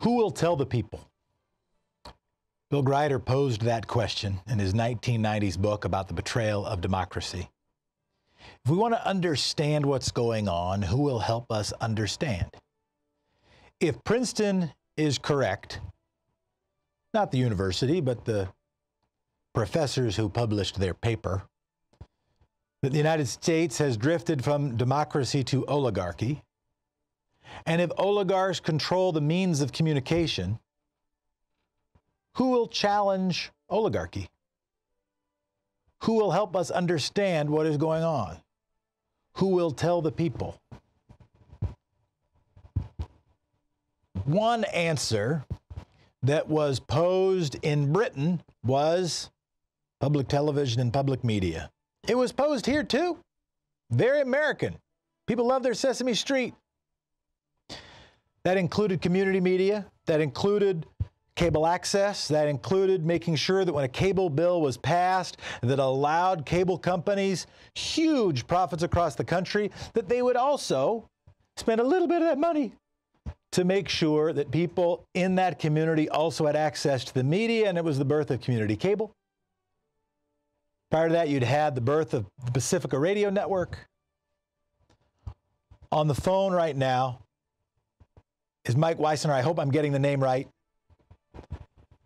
Who will tell the people? Bill Grider posed that question in his 1990s book about the betrayal of democracy. If we want to understand what's going on, who will help us understand? If Princeton is correct, not the university, but the professors who published their paper, that the United States has drifted from democracy to oligarchy, and if oligarchs control the means of communication, who will challenge oligarchy? Who will help us understand what is going on? Who will tell the people? One answer that was posed in Britain was public television and public media. It was posed here too. Very American. People love their Sesame Street. That included community media. That included cable access. That included making sure that when a cable bill was passed that allowed cable companies huge profits across the country, that they would also spend a little bit of that money to make sure that people in that community also had access to the media, and it was the birth of community cable. Prior to that, you'd had the birth of the Pacifica Radio Network. On the phone right now is Mike Weisner. I hope I'm getting the name right.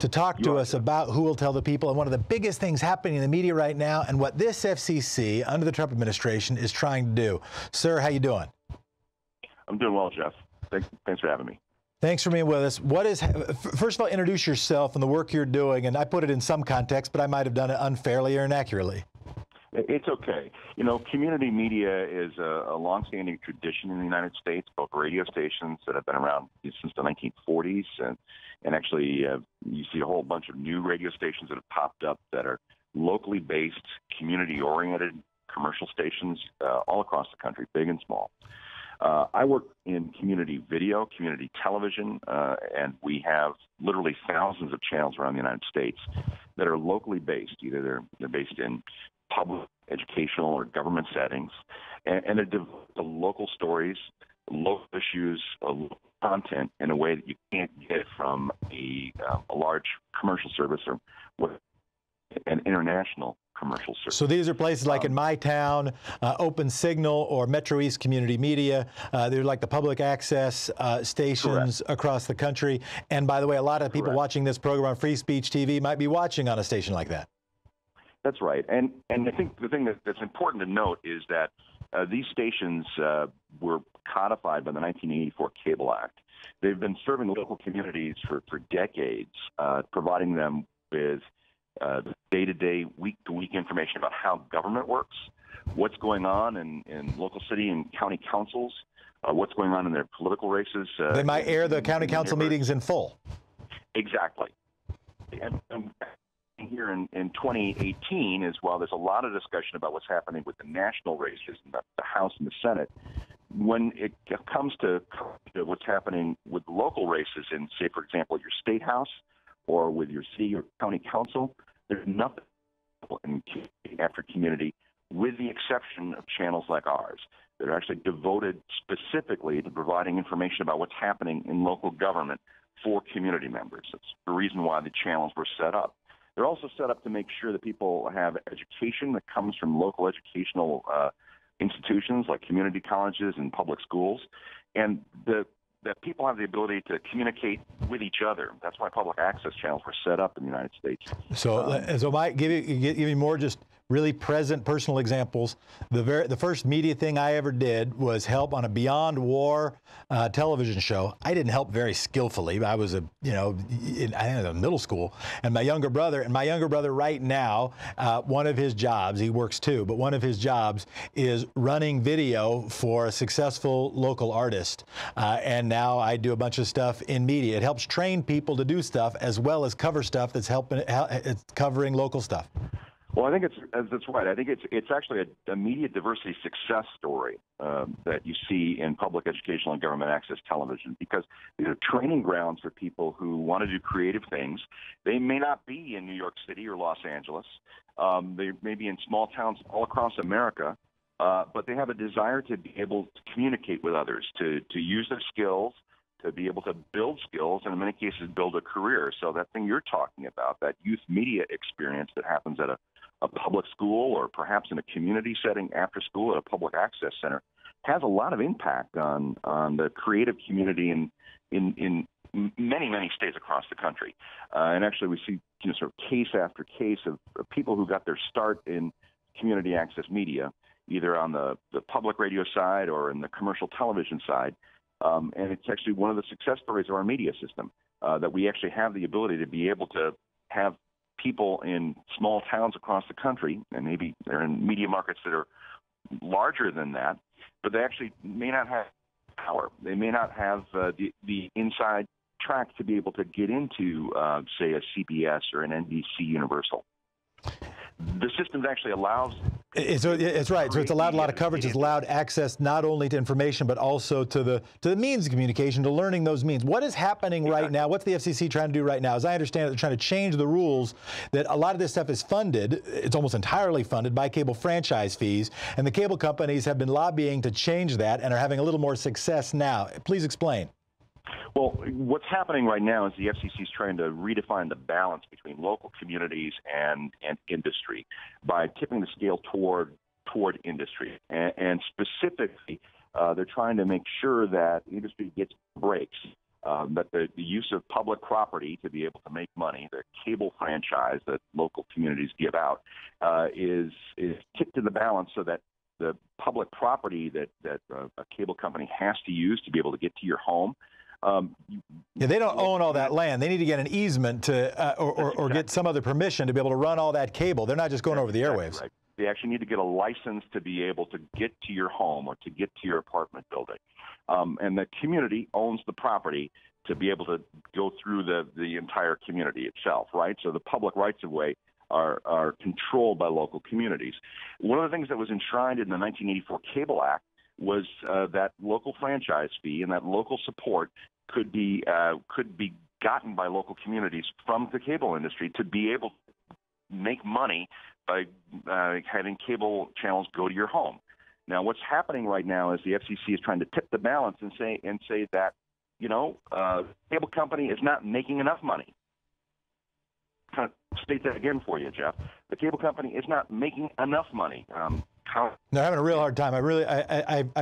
To talk to us about who will tell the people and one of the biggest things happening in the media right now and what this FCC under the Trump administration is trying to do. Sir, how you doing? I'm doing well, Jeff. Thanks for having me. Thanks for being with us. First of all, introduce yourself and the work you're doing. And I put it in some context, but I might have done it unfairly or inaccurately. It's okay. You know, community media is a longstanding tradition in the United States, both radio stations that have been around since the 1940s. And actually, you see a whole bunch of new radio stations that have popped up that are locally based, community-oriented commercial stations all across the country, big and small. I work in community video, community television, and we have literally thousands of channels around the United States that are locally based. Either they're based in public, educational, or government settings, and they're devoted to local stories, local issues, local content in a way that you can't get from a large commercial service or an international commercial service. So these are places like in my town, Open Signal or Metro East Community Media. They're like the public access stations across the country. And by the way, a lot of people watching this program on Free Speech TV might be watching on a station like that. That's right. And I think the thing that's important to note is that these stations were codified by the 1984 Cable Act. They've been serving local communities for decades, providing them with day-to-day, week-to-week information about how government works, what's going on in local city and county councils, what's going on in their political races. They might air the county council meetings in full. Exactly. And here in 2018, as well, there's a lot of discussion about what's happening with the national races in the House and the Senate. When it comes to what's happening with local races in, say, for example, your state house or with your city or county council, there's nothing in after community, with the exception of channels like ours that are actually devoted specifically to providing information about what's happening in local government for community members. That's the reason why the channels were set up. They're also set up to make sure that people have education that comes from local educational institutions like community colleges and public schools, and that people have the ability to communicate with each other. That's why public access channels were set up in the United States. So Mike, give you more just really present personal examples. The first media thing I ever did was help on a Beyond War television show. I didn't help very skillfully. I was I think I was in middle school, and my younger brother right now, one of his jobs, he works too, but one of his jobs is running video for a successful local artist. And now I do a bunch of stuff in media. It helps train people to do stuff as well as cover stuff that's covering local stuff. Well, I think that's right. I think it's actually a media diversity success story that you see in public educational and government access television, because these are training grounds for people who want to do creative things. They may not be in New York City or Los Angeles. They may be in small towns all across America, but they have a desire to be able to communicate with others, to use their skills, to be able to build skills and in many cases build a career. So that thing you're talking about, that youth media experience that happens at a public school or perhaps in a community setting after school at a public access center, has a lot of impact on the creative community in many, many states across the country. And actually we see sort of case after case of people who got their start in community access media, either on the public radio side or in the commercial television side. And it's actually one of the success stories of our media system, that we actually have the ability to be able to have people in small towns across the country, and maybe they're in media markets that are larger than that, but they actually may not have power. They may not have the inside track to be able to get into, say, a CBS or an NBC Universal. The system actually allows... It's right. So it's allowed a lot of coverage. It's allowed access not only to information, but also to the means of communication, to learning those means. What is happening right now? What's the FCC trying to do right now? As I understand it, they're trying to change the rules that a lot of this stuff is funded. It's almost entirely funded by cable franchise fees. And the cable companies have been lobbying to change that and are having a little more success now. Please explain. Well, what's happening right now is the FCC is trying to redefine the balance between local communities and industry by tipping the scale toward industry. And specifically, they're trying to make sure that industry gets breaks, that the use of public property to be able to make money, the cable franchise that local communities give out, is tipped to the balance so that the public property that a cable company has to use to be able to get to your home. Yeah, they don't own all that land. They need to get an easement to, or get some other permission to be able to run all that cable. They're not just going over the airwaves. Right. They actually need to get a license to be able to get to your home or to get to your apartment building. And the community owns the property to be able to go through the entire community itself, right? So the public rights-of-way are controlled by local communities. One of the things that was enshrined in the 1984 Cable Act was that local franchise fee and that local support could be gotten by local communities from the cable industry to be able to make money by having cable channels go to your home. Now, what's happening right now is the FCC is trying to tip the balance and say that, cable company is not making enough money. Kind of state that again for you, Jeff. The cable company is not making enough money. They're having a real hard time. I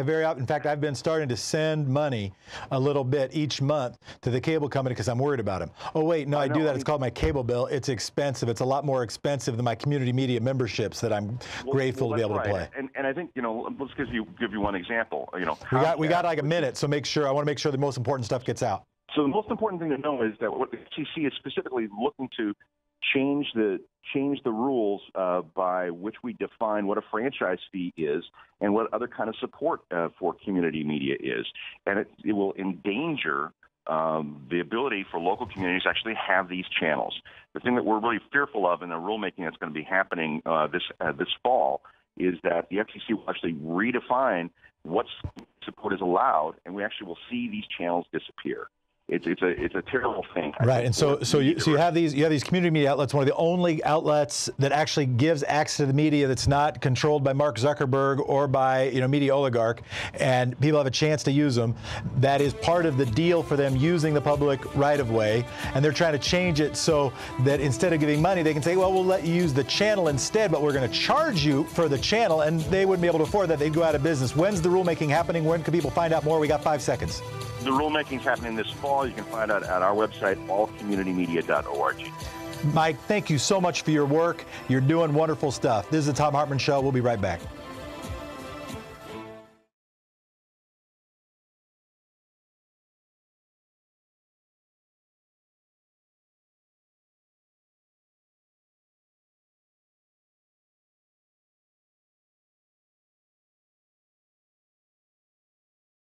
very often, in fact, I've been starting to send money a little bit each month to the cable company because I'm worried about them. Oh, wait, no, I do that. It's called my cable bill. It's expensive. It's a lot more expensive than my community media memberships that I'm grateful to be able to play. And I think, let's give you one example. We got like a minute, so I want to make sure the most important stuff gets out. So the most important thing to know is that what the FCC is specifically looking to change the rules by which we define what a franchise fee is and what other kind of support for community media is. And it will endanger the ability for local communities to actually have these channels. The thing that we're really fearful of in the rulemaking that's going to be happening this fall is that the FCC will actually redefine what support is allowed, and we actually will see these channels disappear. It's a terrible thing. Right, and so you have these community media outlets, one of the only outlets that actually gives access to the media that's not controlled by Mark Zuckerberg or by media oligarch, and people have a chance to use them. That is part of the deal for them using the public right-of-way, and they're trying to change it so that instead of giving money, they can say, well, we'll let you use the channel instead, but we're going to charge you for the channel, and they wouldn't be able to afford that. They'd go out of business. When's the rulemaking happening? When can people find out more? We got 5 seconds. The rulemaking is happening this fall. You can find out at our website, allcommunitymedia.org. Mike, thank you so much for your work. You're doing wonderful stuff. This is the Thom Hartmann Show. We'll be right back.